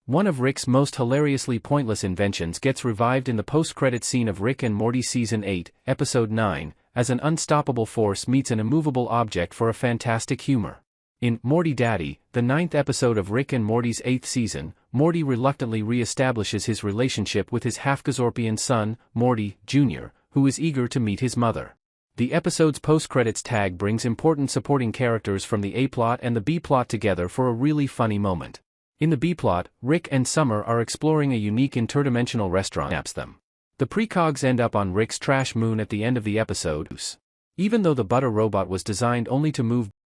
One of Rick's most hilariously pointless inventions gets revived in the post-credit scene of Rick and Morty Season 8, Episode 9, as an unstoppable force meets an immovable object for a fantastic humor. In Morty Daddy, the 9th episode of Rick and Morty's 8th season, Morty reluctantly re-establishes his relationship with his half-Gazorpian son, Morty, Jr., who is eager to meet his mother. The episode's post-credits tag brings important supporting characters from the A-plot and the B-plot together for a really funny moment. In the B-plot, Rick and Summer are exploring a unique interdimensional restaurant that kidnaps them. The PreCogs end up on Rick's trash moon at the end of the episode. Even though the butter robot was designed only to move